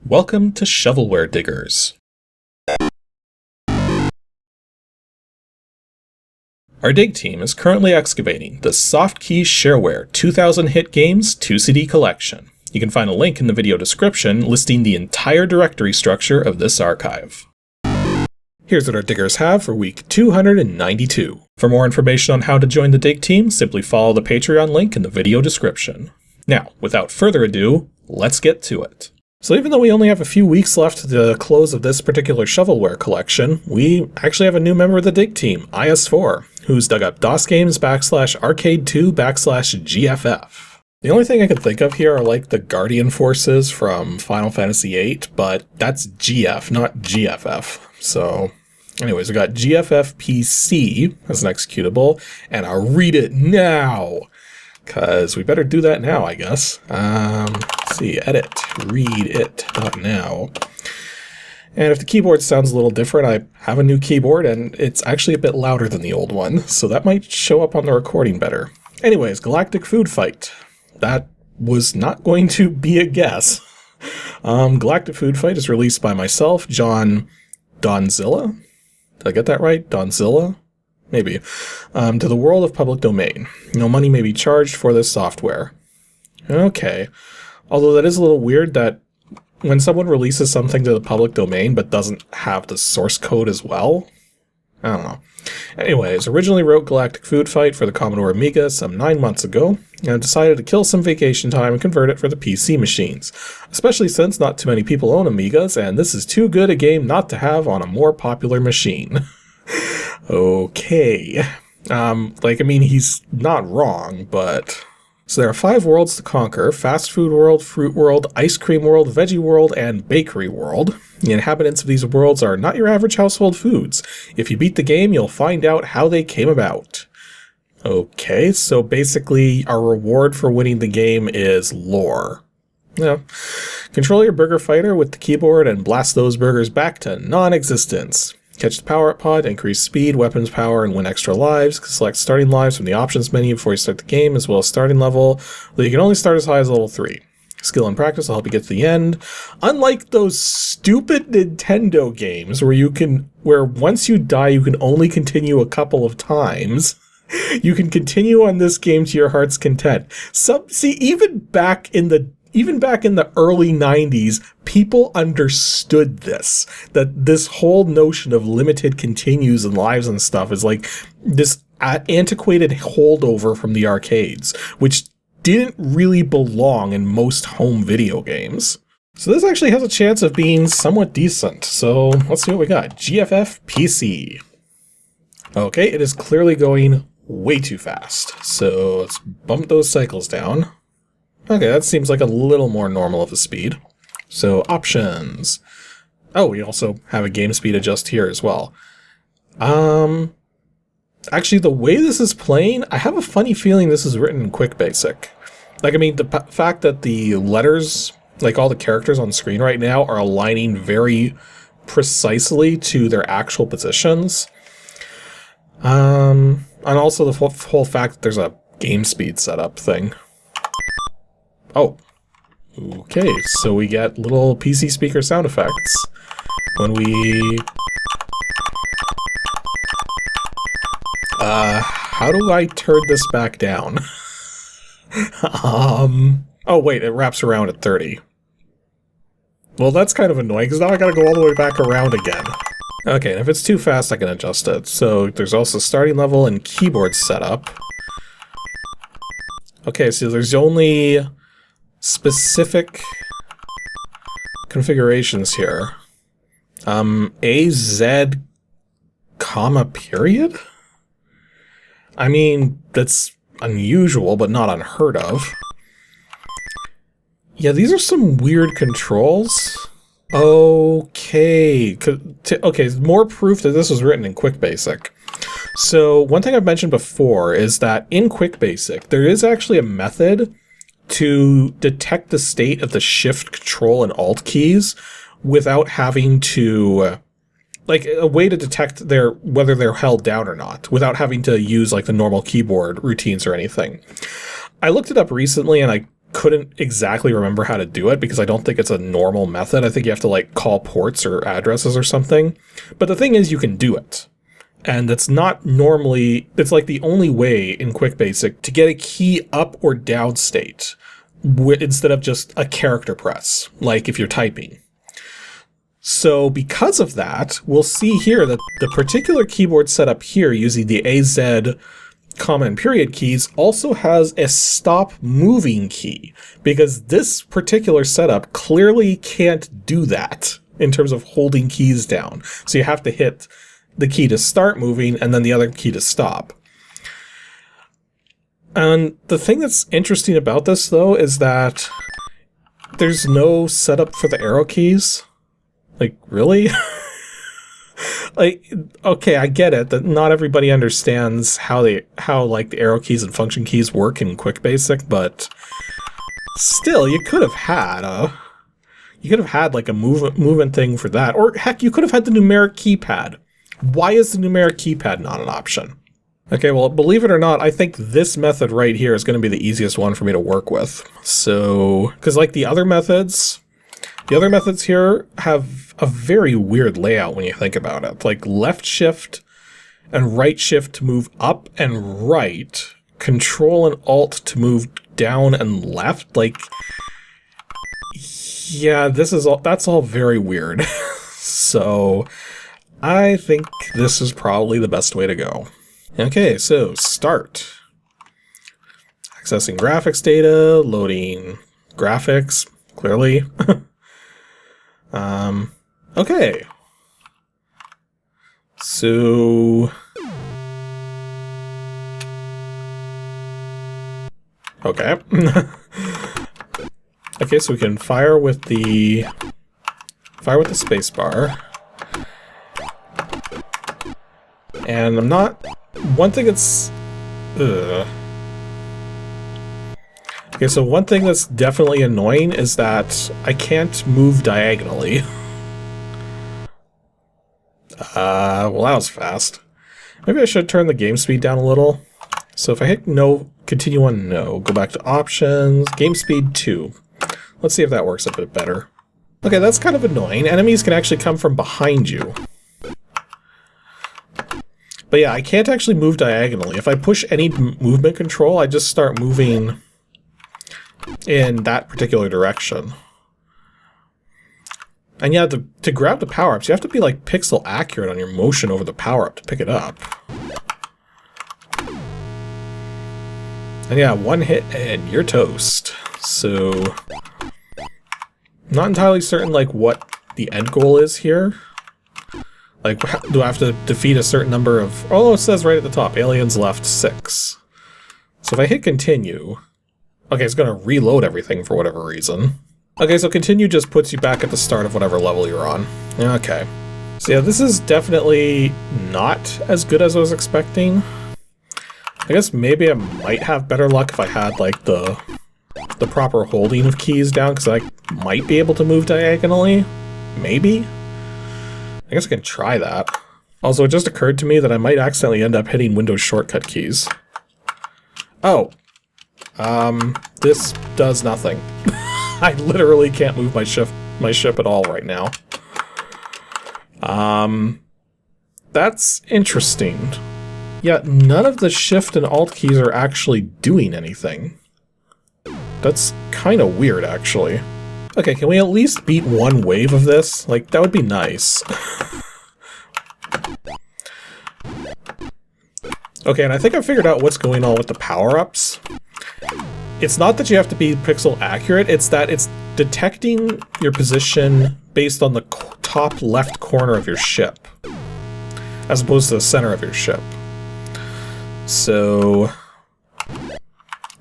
Welcome to Shovelware Diggers. Our dig team is currently excavating the Softkey Shareware 2000 hit games 2CD collection. You can find a link in the video description listing the entire directory structure of this archive. Here's what our diggers have for week 292. For more information on how to join the dig team, simply follow the Patreon link in the video description. Now, without further ado, let's get to it. So even though we only have a few weeks left to the close of this particular shovelware collection, we actually have a new member of the dig team, IS4, who's dug up DOSGAMES /arcade2/GFF. The only thing I can think of here are like the Guardian forces from Final Fantasy VIII, but that's GF, not GFF. So anyways, we got GFF PC as an executable, and I'll read it now, because we better do that now, I guess. Let's see, edit, read it .now. And if the keyboard sounds a little different, I have a new keyboard, and it's actually a bit louder than the old one, so that might show up on the recording better. Anyways, Galactic Food Fight. That was not going to be a guess. Galactic Food Fight is released by myself, John Donzilla. Did I get that right? Donzilla? Maybe. To the world of public domain. No money may be charged for this software. Okay. Although that is a little weird that when someone releases something to the public domain but doesn't have the source code as well. I don't know. Anyways, originally wrote Galactic Food Fight for the Commodore Amiga some 9 months ago, and decided to kill some vacation time and convert it for the PC machines. Especially since not too many people own Amigas, and this is too good a game not to have on a more popular machine. Okay. He's not wrong, but... So there are 5 worlds to conquer: fast food world, fruit world, ice cream world, veggie world, and bakery world. The inhabitants of these worlds are not your average household foods. If you beat the game, you'll find out how they came about. Okay, so basically our reward for winning the game is lore. Yeah. Control your burger fighter with the keyboard and blast those burgers back to non-existence. Catch the power-up pod, increase speed, weapons power, and win extra lives. Select starting lives from the options menu before you start the game, as well as starting level, though you can only start as high as level 3. Skill and practice will help you get to the end. Unlike those stupid Nintendo games where once you die you can only continue a couple of times, you can continue on this game to your heart's content. Even back in the early 90s, people understood this. That this whole notion of limited continues and lives and stuff is like this antiquated holdover from the arcades, which didn't really belong in most home video games. So this actually has a chance of being somewhat decent. So let's see what we got. GFF PC. Okay, it is clearly going way too fast. So let's bump those cycles down. Okay, that seems like a little more normal of a speed. So, options. Oh, we also have a game speed adjust here as well. Actually, the way this is playing, I have a funny feeling this is written in QuickBASIC. The fact that the letters, like all the characters on screen right now, are aligning very precisely to their actual positions. And also the whole fact that there's a game speed setup thing. Oh, okay, so we get little PC speaker sound effects when we... how do I turn this back down? Oh wait, it wraps around at 30. Well, that's kind of annoying, because now I gotta go all the way back around again. Okay, and if it's too fast, I can adjust it. So there's also starting level and keyboard setup. Okay, so there's only specific configurations here. AZ, comma, period? I mean, that's unusual, but not unheard of. Yeah, these are some weird controls. Okay. Okay, more proof that this was written in QuickBASIC. So, one thing I've mentioned before is that in QuickBASIC, there is actually a method to detect the state of the Shift, Control, and Alt keys without having to, like, a way to detect whether they're held down or not, without having to use like the normal keyboard routines or anything. I looked it up recently and I couldn't exactly remember how to do it because I don't think it's a normal method. I think you have to like call ports or addresses or something. But the thing is, you can do it. And that's not normally, it's like the only way in QuickBASIC to get a key up or down state instead of just a character press, like if you're typing. So because of that, we'll see here that the particular keyboard setup here using the AZ, comma, and period keys also has a stop moving key, because this particular setup clearly can't do that in terms of holding keys down. So you have to hit the key to start moving and then the other key to stop. And the thing that's interesting about this, though, is that there's no setup for the arrow keys. Like, really? Like, okay, I get it that not everybody understands how like the arrow keys and function keys work in QuickBASIC, but still, you could have had like a movement thing for that, or heck, you could have had the numeric keypad. Why is the numeric keypad not an option? Okay, well, believe it or not, I think this method right here is going to be the easiest one for me to work with. So, because like the other methods here have a very weird layout when you think about it. Like left shift and right shift to move up and right, control and alt to move down and left. Like, yeah, that's all very weird. So I think this is probably the best way to go. Okay, so start. Accessing graphics data, loading graphics, clearly. Okay. So... okay. Okay, so we can fire with the spacebar. And I'm not... one thing that's... Okay, so one thing that's definitely annoying is that I can't move diagonally. Well, that was fast. Maybe I should turn the game speed down a little. So if I hit no, continue on no, go back to options, game speed 2. Let's see if that works a bit better. Okay, that's kind of annoying. Enemies can actually come from behind you. But yeah, I can't actually move diagonally. If I push any movement control, I just start moving in that particular direction. And yeah, to grab the power-ups, you have to be like pixel accurate on your motion over the power-up to pick it up. And yeah, one hit and you're toast. So, not entirely certain like what the end goal is here. Like, do I have to defeat a certain number of... oh, it says right at the top, aliens left 6. So if I hit continue... okay, it's going to reload everything for whatever reason. Okay, so continue just puts you back at the start of whatever level you're on. Okay. So yeah, this is definitely not as good as I was expecting. I guess maybe I might have better luck if I had, like, the proper holding of keys down, because I might be able to move diagonally. Maybe? I guess I can try that. Also, it just occurred to me that I might accidentally end up hitting Windows shortcut keys. Oh. This does nothing. I literally can't move my ship at all right now. That's interesting. Yeah, none of the shift and alt keys are actually doing anything. That's kind of weird, actually. Okay, can we at least beat one wave of this? Like, that would be nice. Okay, and I think I figured out what's going on with the power-ups. It's not that you have to be pixel accurate, it's that it's detecting your position based on the top left corner of your ship, as opposed to the center of your ship. So,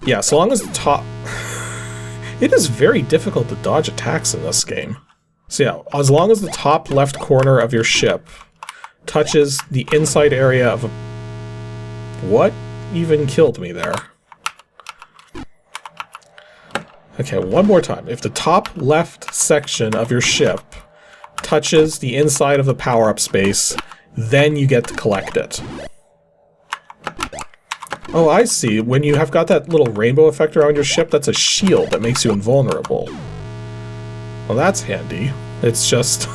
yeah, so long as the top... it is very difficult to dodge attacks in this game. So yeah, as long as the top left corner of your ship touches the inside area of a... what even killed me there? Okay, one more time. If the top left section of your ship touches the inside of the power-up space, then you get to collect it. Oh, I see. When you have got that little rainbow effect around your ship, that's a shield that makes you invulnerable. Well, that's handy. It's just...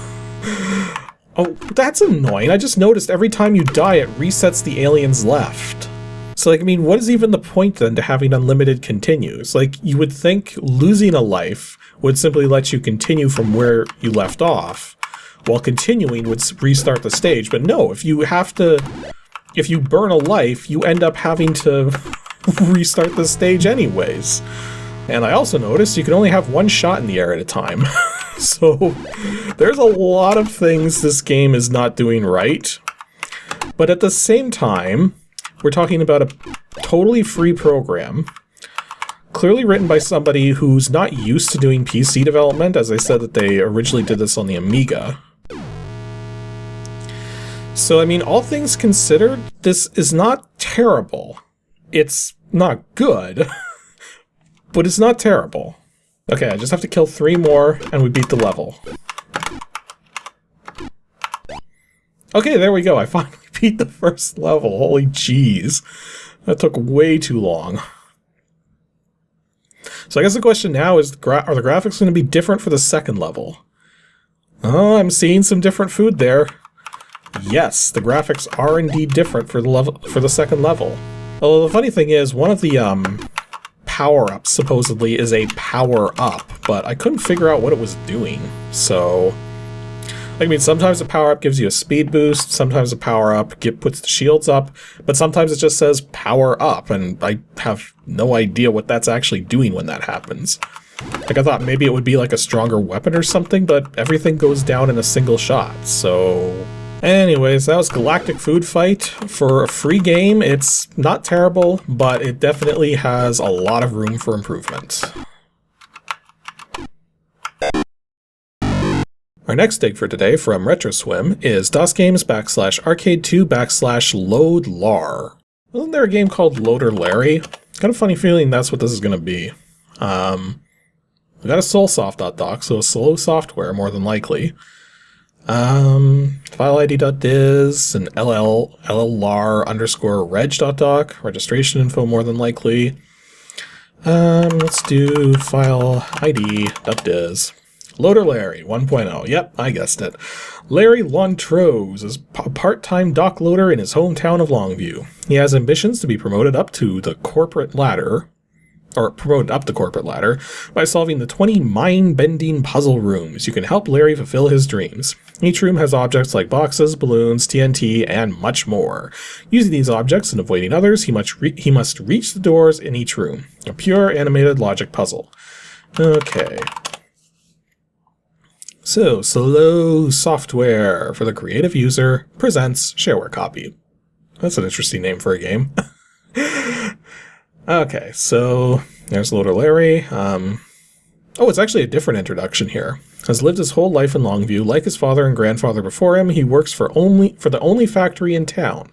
Oh, that's annoying. I just noticed every time you die, it resets the aliens left. So, like, I mean, what is even the point, then, to having unlimited continues? Like, you would think losing a life would simply let you continue from where you left off, while continuing would restart the stage. But no, if you burn a life, you end up having to restart the stage anyways. And I also noticed you can only have one shot in the air at a time. So there's a lot of things this game is not doing right. But at the same time, we're talking about a totally free program, clearly written by somebody who's not used to doing PC development, as I said that they originally did this on the Amiga. So, I mean, all things considered, this is not terrible. It's not good, but it's not terrible. Okay, I just have to kill 3 more, and we beat the level. Okay, there we go. I finally beat the first level. Holy jeez. That took way too long. So I guess the question now is, are the graphics going to be different for the second level? Oh, I'm seeing some different food there. Yes, the graphics are indeed different for the second level. Although the funny thing is, one of the power-ups supposedly is a power-up, but I couldn't figure out what it was doing. So, I mean, sometimes a power-up gives you a speed boost, sometimes a power-up puts the shields up, but sometimes it just says power-up, and I have no idea what that's actually doing when that happens. Like, I thought maybe it would be like a stronger weapon or something, but everything goes down in a single shot, so... Anyways, that was Galactic Food Fight. For a free game, it's not terrible, but it definitely has a lot of room for improvement. Our next dig for today from RetroSwim is DOSGAMES /arcade2 /LOADLAR. Wasn't there a game called LOADLAR? Got a funny feeling that's what this is going to be. We got a soulsoft.doc, so a Soleau Software more than likely. File ID.diz and LLR_reg.doc, registration info more than likely. Let's do file ID.diz. Loader Larry 1.0. Yep, I guessed it. Larry Lontrose is a part-time dock loader in his hometown of Longview. He has ambitions to be promoted up the corporate ladder by solving the 20 mind-bending puzzle rooms. You can help Larry fulfill his dreams. Each room has objects like boxes, balloons, TNT, and much more. Using these objects and avoiding others, he must reach the doors in each room. A pure animated logic puzzle. Okay. So, Soleau Software for the creative user presents Shareware copy. That's an interesting name for a game. Okay, so there's Loader Larry. Oh, it's actually a different introduction here. Has lived his whole life in Longview. Like his father and grandfather before him, he works for the only factory in town.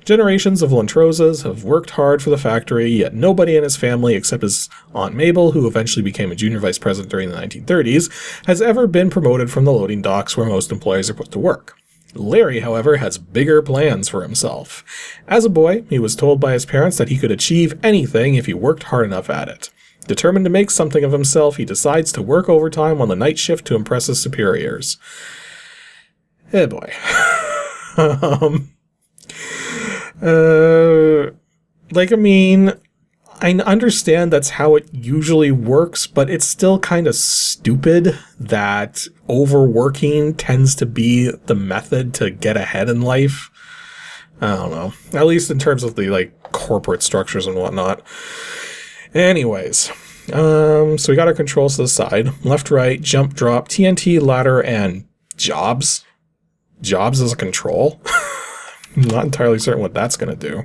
Generations of Lontroses have worked hard for the factory, yet nobody in his family, except his Aunt Mabel, who eventually became a junior vice president during the 1930s, has ever been promoted from the loading docks where most employees are put to work. Larry, however, has bigger plans for himself. As a boy, he was told by his parents that he could achieve anything if he worked hard enough at it. Determined to make something of himself, he decides to work overtime on the night shift to impress his superiors. Eh boy. Like, I mean, I understand that's how it usually works, but it's still kind of stupid that overworking tends to be the method to get ahead in life. I don't know. At least in terms of the, like, corporate structures and whatnot. Anyways, so we got our controls to the side. Left, right, jump, drop, TNT, ladder, and jobs. Jobs as a control? I'm not entirely certain what that's going to do.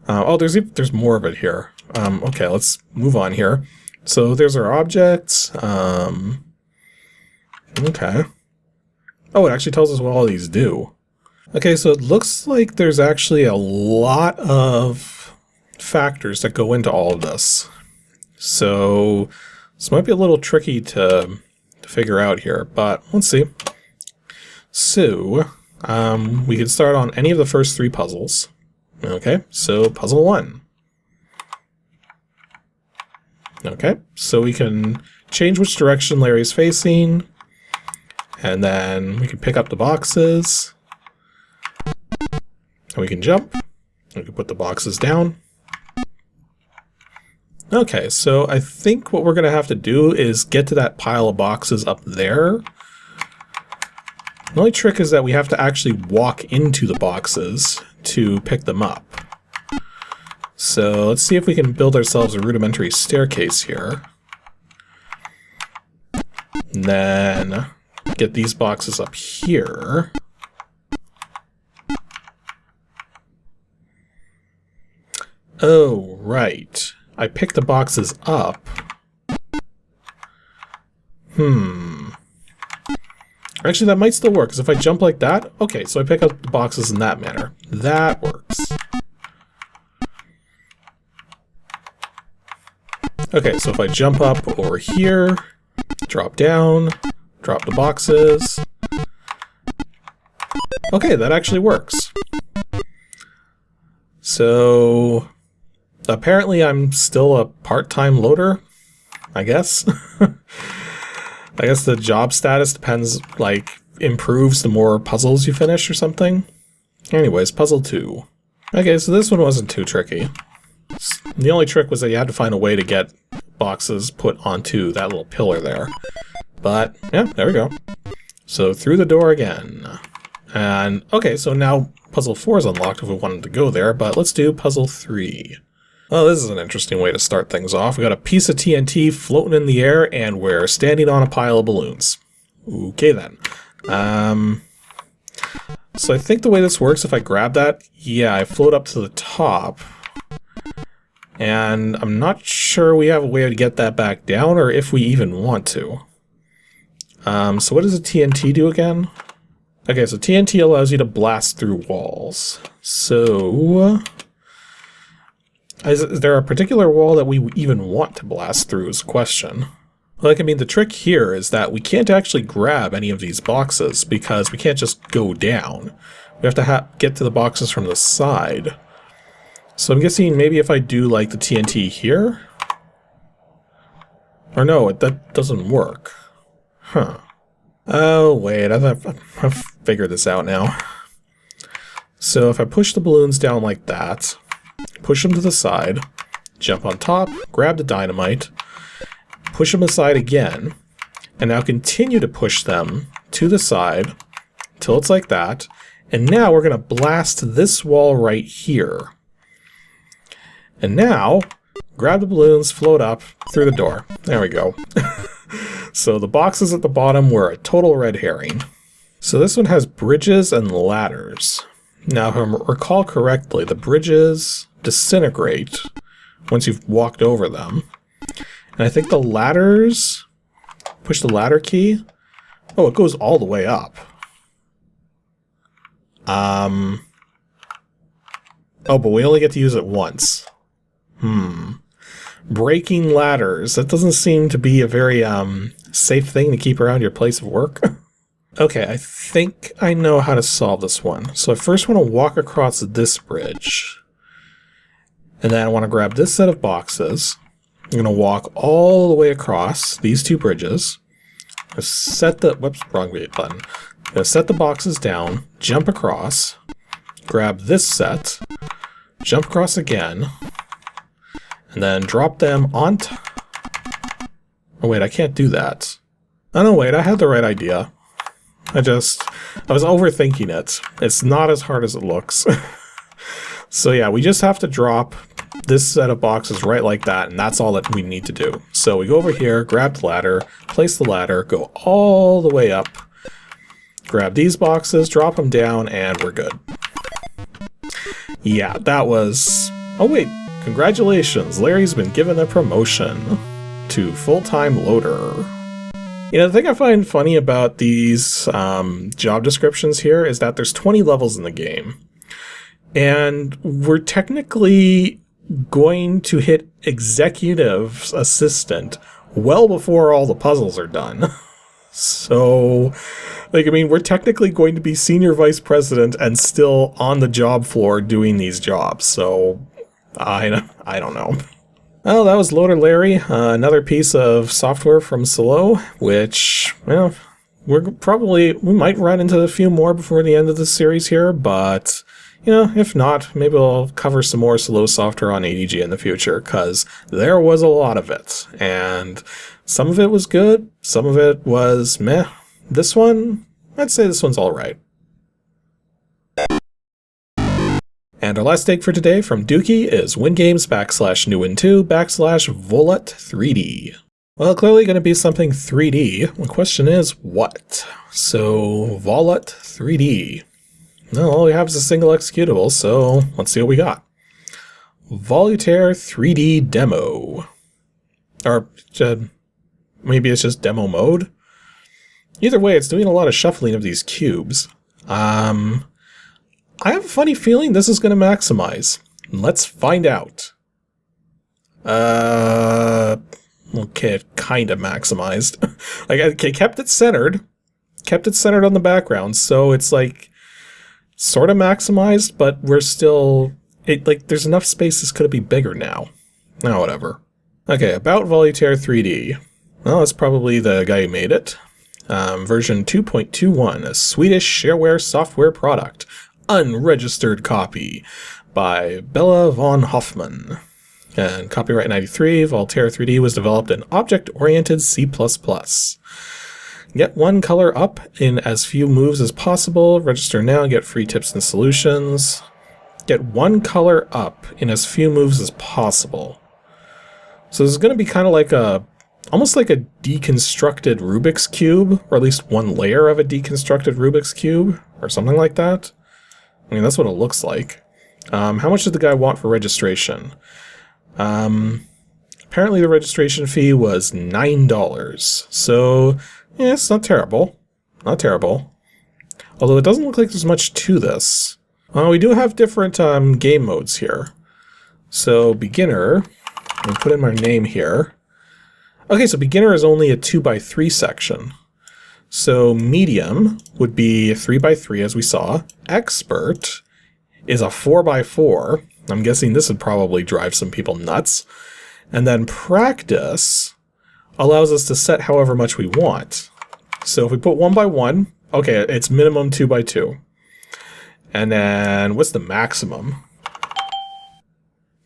Oh, there's more of it here. Okay, let's move on here. So there's our objects. Okay. Oh, it actually tells us what all these do. Okay, so it looks like there's actually a lot of factors that go into all of this. So this might be a little tricky to figure out here, but let's see. So we can start on any of the first 3 puzzles. Okay, so puzzle 1. Okay, so we can change which direction Larry's facing, and then we can pick up the boxes, and we can jump. We can put the boxes down. Okay, so I think what we're going to have to do is get to that pile of boxes up there. The only trick is that we have to actually walk into the boxes to pick them up. So let's see if we can build ourselves a rudimentary staircase here. And then get these boxes up here. Oh, right. I picked the boxes up. Actually, that might still work, because if I jump like that... Okay, so I pick up the boxes in that manner. That works. Okay, so if I jump up over here, drop down, drop the boxes... Okay, that actually works. So... apparently I'm still a part-time loader, I guess. I guess the job status depends, like, improves the more puzzles you finish or something. Anyways, puzzle 2. Okay, so this one wasn't too tricky. The only trick was that you had to find a way to get boxes put onto that little pillar there. But, yeah, there we go. So, through the door again. And, okay, so now puzzle 4 is unlocked if we wanted to go there, but let's do puzzle 3. Oh, this is an interesting way to start things off. We got a piece of TNT floating in the air, and we're standing on a pile of balloons. Okay, then. So I think the way this works, if I grab that, yeah, I float up to the top. And I'm not sure we have a way to get that back down, or if we even want to. So what does a TNT do again? Okay, so TNT allows you to blast through walls. So... Is there a particular wall that we even want to blast through is the question. Like, I mean, the trick here is that we can't actually grab any of these boxes because we can't just go down. We have to get to the boxes from the side. So I'm guessing maybe if I do, like, the TNT here? Or no, that doesn't work. Huh. Oh, wait, I've figured this out now. So if I push the balloons down like that... push them to the side, jump on top, grab the dynamite, push them aside again, and now continue to push them to the side until it's like that. And now we're going to blast this wall right here. And now, grab the balloons, float up through the door. There we go. So the boxes at the bottom were a total red herring. So this one has bridges and ladders. Now, if I recall correctly, the bridges disintegrate once you've walked over them. And I think the ladders... push the ladder key. Oh, it goes all the way up. Oh, but we only get to use it once. Breaking ladders. That doesn't seem to be a very safe thing to keep around your place of work. Okay, I think I know how to solve this one. So I first want to walk across this bridge. And then I want to grab this set of boxes. I'm going to walk all the way across these two bridges. Set the... whoops, wrong button. I'm going to set the boxes down, jump across, grab this set, jump across again, and then drop them on oh wait, I can't do that. Oh no, wait, I had the right idea. I was overthinking it. It's not as hard as it looks. So yeah, we just have to drop this set of boxes right like that, and that's all that we need to do. So we go over here, grab the ladder, place the ladder, go all the way up, grab these boxes, drop them down, and we're good. Yeah, that was... oh wait, congratulations, Larry's been given a promotion to full-time loader. You know, the thing I find funny about these job descriptions here is that there's 20 levels in the game. And we're technically going to hit executive assistant well before all the puzzles are done. So, like, I mean, we're technically going to be senior vice president and still on the job floor doing these jobs. So, I don't know. Well, that was LOADLAR, another piece of software from Soleau, which, well, we might run into a few more before the end of the series here, but, you know, if not, maybe we'll cover some more Soleau software on ADG in the future, because there was a lot of it, and some of it was good, some of it was meh. This one, I'd say this one's alright. And our last take for today from Dookie is WINGAMES /new2/Volut3D. Well, clearly going to be something 3D. The question is, what? So, Volut3D. Well, all we have is a single executable, so let's see what we got. Voltear 3D Demo. Or, maybe it's just demo mode? Either way, it's doing a lot of shuffling of these cubes. I have a funny feeling this is going to maximize. Let's find out. Okay, it kind of maximized. Like, it kept it centered. Kept it centered on the background, so it's like sort of maximized, but we're still... there's enough space this could be bigger now. Now, whatever. Okay, about Voltear 3D. Well, that's probably the guy who made it. Version 2.21, a Swedish Shareware software product. Unregistered copy by Bella von Hoffman. And copyright 93, Voltear 3D was developed in object-oriented C++. Get one color up in as few moves as possible. Register now, get free tips and solutions. Get one color up in as few moves as possible. So this is going to be kind of like almost like a deconstructed Rubik's Cube, or at least one layer of a deconstructed Rubik's Cube, or something like that. I mean, that's what it looks like. How much did the guy want for registration? Apparently the registration fee was $9. So, yeah, it's not terrible. Not terrible. Although it doesn't look like there's much to this. We do have different game modes here. So, beginner, I'll put in my name here. Okay, so beginner is only a 2x3 section. So medium would be 3x3 as we saw. Expert is a 4x4. I'm guessing this would probably drive some people nuts. And then practice allows us to set however much we want. So if we put 1x1, okay, it's minimum 2x2. And then what's the maximum?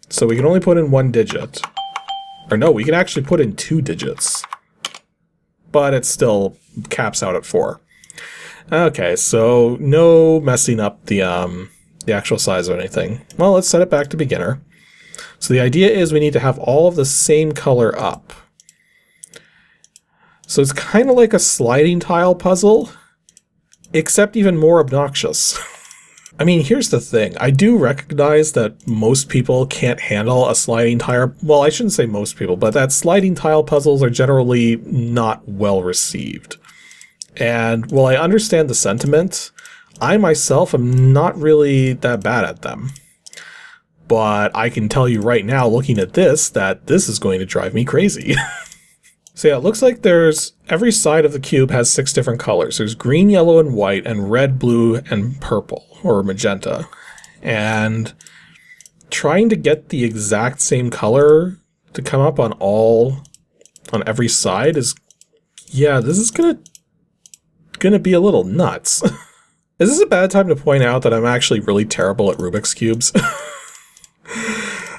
So we can only put in 1 digit. Or no, we can actually put in 2 digits. But it still caps out at 4. Okay, so no messing up the actual size of anything. Well, let's set it back to beginner. So the idea is we need to have all of the same color up. So it's kind of like a sliding tile puzzle, except even more obnoxious. I mean, here's the thing. I do recognize that most people can't handle a sliding tile. Well, I shouldn't say most people, but that sliding tile puzzles are generally not well received. And while I understand the sentiment, I myself am not really that bad at them. But I can tell you right now, looking at this, that this is going to drive me crazy. So yeah, it looks like every side of the cube has 6 different colors. There's green, yellow, and white, and red, blue, and purple, or magenta. And trying to get the exact same color to come up on every side is, yeah, this is gonna be a little nuts. Is this a bad time to point out that I'm actually really terrible at Rubik's Cubes?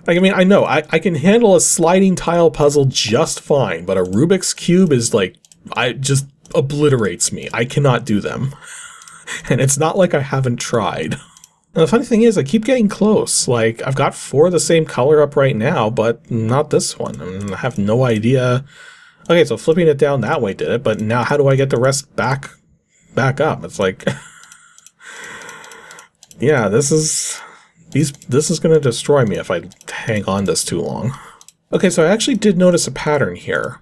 Like, I mean, I know, I can handle a sliding tile puzzle just fine, but a Rubik's Cube is like, just obliterates me. I cannot do them. And it's not like I haven't tried. And the funny thing is, I keep getting close. Like, I've got 4 of the same color up right now, but not this one. I have no idea. Okay, so flipping it down that way did it, but now how do I get the rest back up? It's like... yeah, this is going to destroy me if I hang on this too long. Okay, so I actually did notice a pattern here.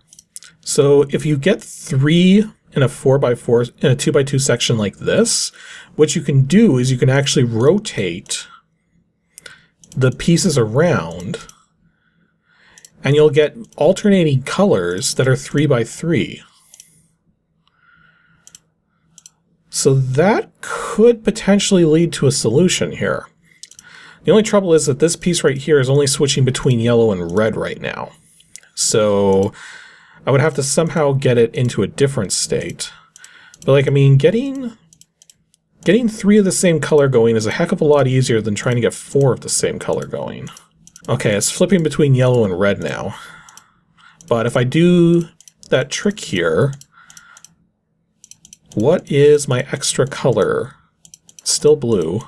So if you get 3 in a 4x4, in a 2x2 section like this, what you can do is you can actually rotate the pieces around, and you'll get alternating colors that are 3x3. So that could potentially lead to a solution here. The only trouble is that this piece right here is only switching between yellow and red right now. So I would have to somehow get it into a different state. But like, I mean, getting 3 of the same color going is a heck of a lot easier than trying to get 4 of the same color going. Okay, it's flipping between yellow and red now. But if I do that trick here, what is my extra color? Still blue.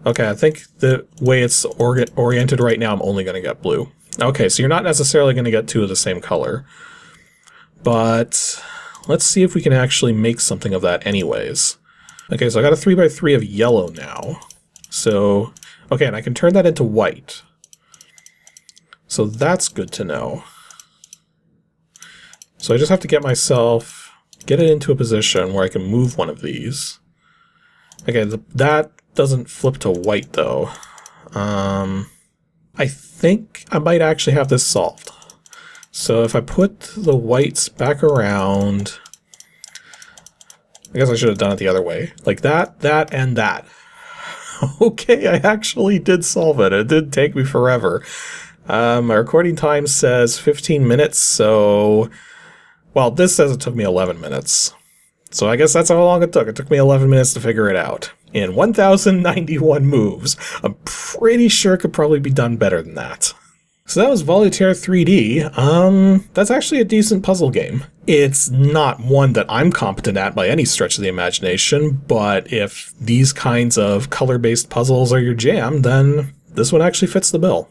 Okay, I think the way it's oriented right now, I'm only going to get blue. Okay, so you're not necessarily going to get 2 of the same color. But let's see if we can actually make something of that anyways. Okay, so I got a 3x3 of yellow now. So, okay, and I can turn that into white. So that's good to know. So I just have to get it into a position where I can move one of these. Okay, that doesn't flip to white though. I think I might actually have this solved. So if I put the whites back around, I guess I should have done it the other way. Like that, and that. Okay, I actually did solve it. It did take me forever. My recording time says 15 minutes, so... Well, this says it took me 11 minutes. So I guess that's how long it took. It took me 11 minutes to figure it out. In 1,091 moves. I'm pretty sure it could probably be done better than that. So that was Voltear 3D. That's actually a decent puzzle game. It's not one that I'm competent at by any stretch of the imagination, but if these kinds of color-based puzzles are your jam, then this one actually fits the bill.